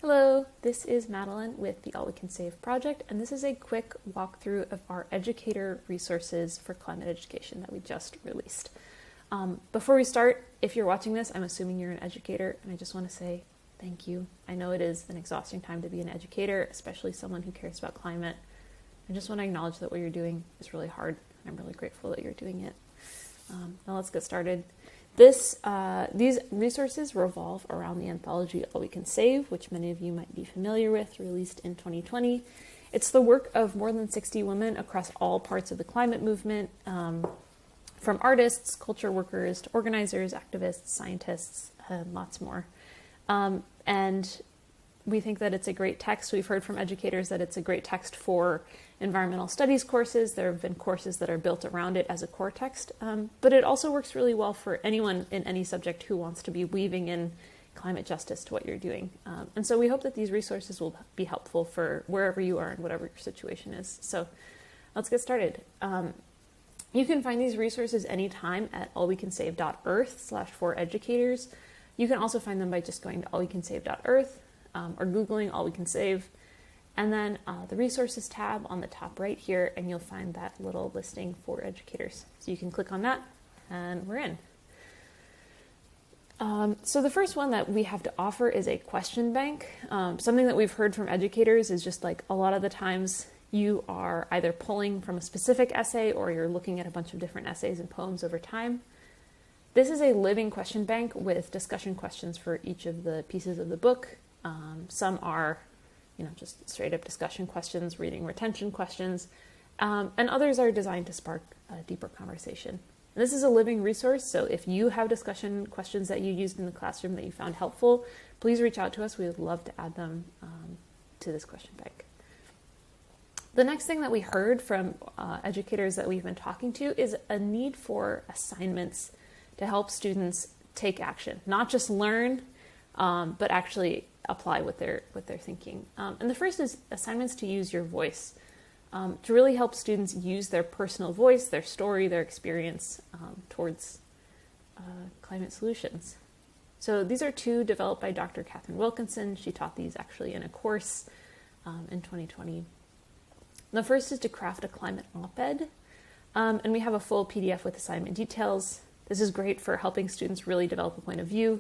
Hello, this is Madeline with the All We Can Save project, and this is a quick walkthrough of our educator resources for climate education that we just released. Before we start, if you're watching this, I'm assuming you're an educator, and I just want to say thank you. I know it is an exhausting time to be an educator, especially someone who cares about climate. I just want to acknowledge that what you're doing is really hard, and I'm really grateful that you're doing it. Now let's get started. These resources revolve around the anthology All We Can Save, which many of you might be familiar with, released in 2020. It's the work of more than 60 women across all parts of the climate movement, from artists, culture workers, to organizers, activists, scientists, and lots more. And we think that it's a great text. We've heard from educators that it's a great text for environmental studies courses. There have been courses that are built around it as a core text, but it also works really well for anyone in any subject who wants to be weaving in climate justice to what you're doing. And so we hope that these resources will be helpful for wherever you are and whatever your situation is. So let's get started. You can find these resources anytime at allwecansave.earth/for-educators. You can also find them by just going to allwecansave.earth or Googling All We Can Save. And then the resources tab on the top right here, and you'll find that little listing for educators. So you can click on that, and we're in. So the first one that we have to offer is a question bank. Something that we've heard from educators is just like a lot of the times you are either pulling from a specific essay or you're looking at a bunch of different essays and poems over time. This is a living question bank with discussion questions for each of the pieces of the book. Some are just straight up discussion questions, reading retention questions, and others are designed to spark a deeper conversation. And this is a living resource, so if you have discussion questions that you used in the classroom that you found helpful, please reach out to us. We would love to add them to this question bank. The next thing that we heard from educators that we've been talking to is a need for assignments to help students take action, not just learn, but actually apply what they're thinking. And the first is assignments to use your voice, to really help students use their personal voice, their story, their experience towards climate solutions. So these are two developed by Dr. Catherine Wilkinson. She taught these actually in a course in 2020. The first is to craft a climate op-ed, and we have a full PDF with assignment details. This is great for helping students really develop a point of view.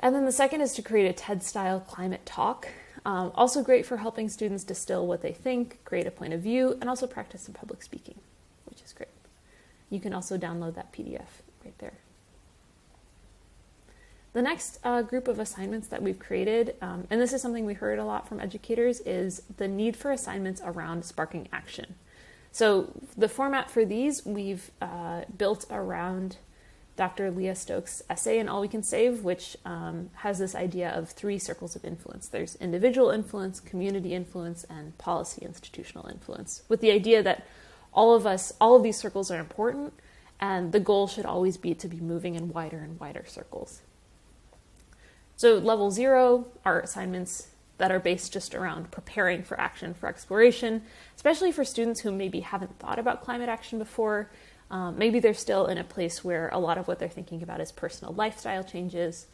And then the second is to create a TED-style climate talk. Also great for helping students distill what they think, create a point of view, and also practice some public speaking, which is great. You can also download that PDF right there. The next group of assignments that we've created, and this is something we heard a lot from educators, is the need for assignments around sparking action. So the format for these we've built around Dr. Leah Stokes' essay in All We Can Save, which has this idea of 3 circles of influence. There's individual influence, community influence, and policy institutional influence, with the idea that all of these circles are important, and the goal should always be to be moving in wider and wider circles. So level 0 are assignments that are based just around preparing for action, for exploration, especially for students who maybe haven't thought about climate action before. Maybe they're still in a place where a lot of what they're thinking about is personal lifestyle changes.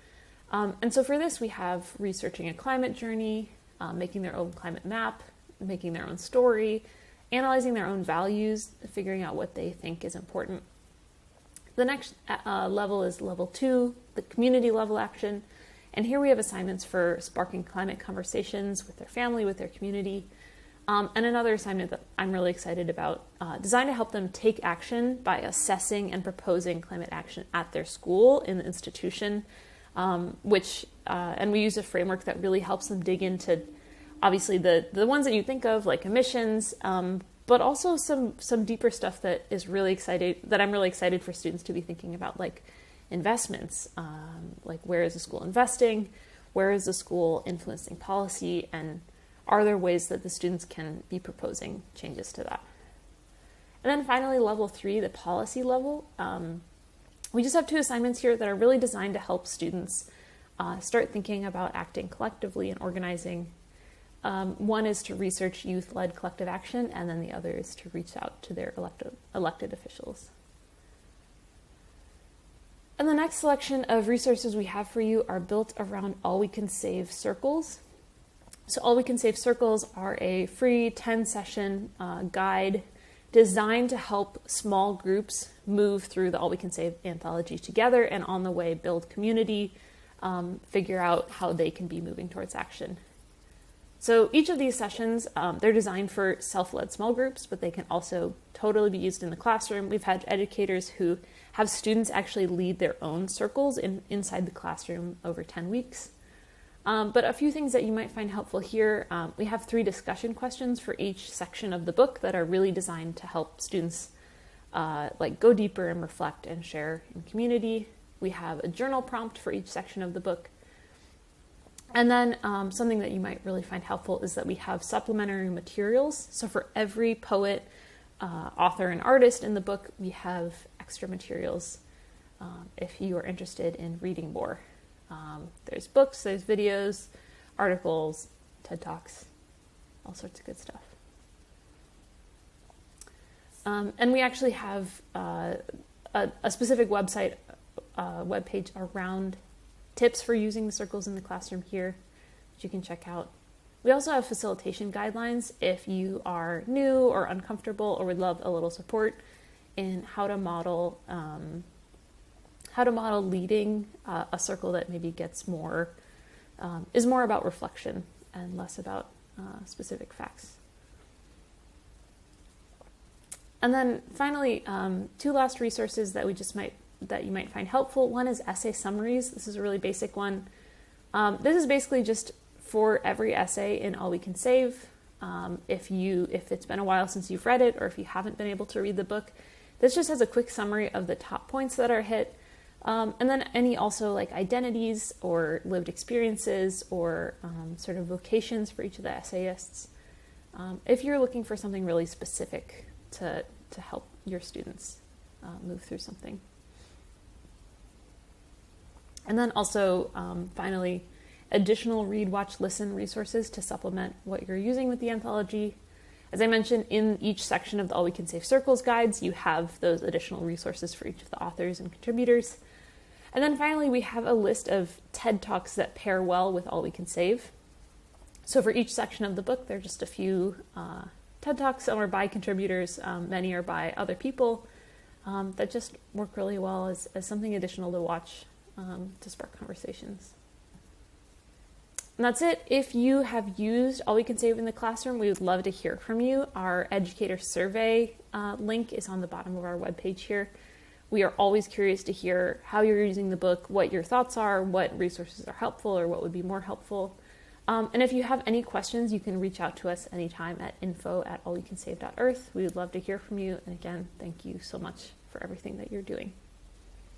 And so for this, we have researching a climate journey, making their own climate map, making their own story, analyzing their own values, figuring out what they think is important. The next level is level 2, the community level action. And here we have assignments for sparking climate conversations with their family, with their community. And another assignment that I'm really excited about, designed to help them take action by assessing and proposing climate action at their school, in the institution, and we use a framework that really helps them dig into, obviously, the ones that you think of, like emissions, but also some deeper stuff that I'm really excited for students to be thinking about, like investments, like where is the school investing, where is the school influencing policy, and are there ways that the students can be proposing changes to that? And then finally, level 3, the policy level. We just have 2 assignments here that are really designed to help students start thinking about acting collectively and organizing. One is to research youth-led collective action, and then the other is to reach out to their elected officials. And the next selection of resources we have for you are built around All We Can Save circles. So All We Can Save circles are a free 10-session guide designed to help small groups move through the All We Can Save anthology together, and on the way build community, figure out how they can be moving towards action. So each of these sessions, they're designed for self-led small groups, but they can also totally be used in the classroom. We've had educators who have students actually lead their own circles inside the classroom over 10 weeks. But a few things that you might find helpful here, we have 3 discussion questions for each section of the book that are really designed to help students go deeper and reflect and share in community. We have a journal prompt for each section of the book. And then something that you might really find helpful is that we have supplementary materials. So for every poet, author, and artist in the book, we have extra materials if you are interested in reading more. There's books, there's videos, articles, TED Talks, all sorts of good stuff. And we actually have a specific website, webpage around tips for using the circles in the classroom here that you can check out. We also have facilitation guidelines if you are new or uncomfortable or would love a little support in how to model leading a circle that maybe gets more, is more about reflection and less about specific facts. And then finally, 2 last resources that you might find helpful. One is essay summaries. This is a really basic one. This is basically just for every essay in All We Can Save. If it's been a while since you've read it, or if you haven't been able to read the book, this just has a quick summary of the top points that are hit. And then any also like identities or lived experiences or sort of vocations for each of the essayists. If you're looking for something really specific to help your students move through something. And then also, finally, additional read, watch, listen resources to supplement what you're using with the anthology. As I mentioned, in each section of the All We Can Save Circles guides, you have those additional resources for each of the authors and contributors. And then finally, we have a list of TED Talks that pair well with All We Can Save. So for each section of the book, there are just a few TED Talks. Some are by contributors, many are by other people, that just work really well as something additional to watch to spark conversations. And that's it. If you have used All We Can Save in the classroom, we would love to hear from you. Our educator survey link is on the bottom of our webpage here. We are always curious to hear how you're using the book, what your thoughts are, what resources are helpful or what would be more helpful. And if you have any questions, you can reach out to us anytime at info@allyoucansave.earth. We would love to hear from you. And again, thank you so much for everything that you're doing.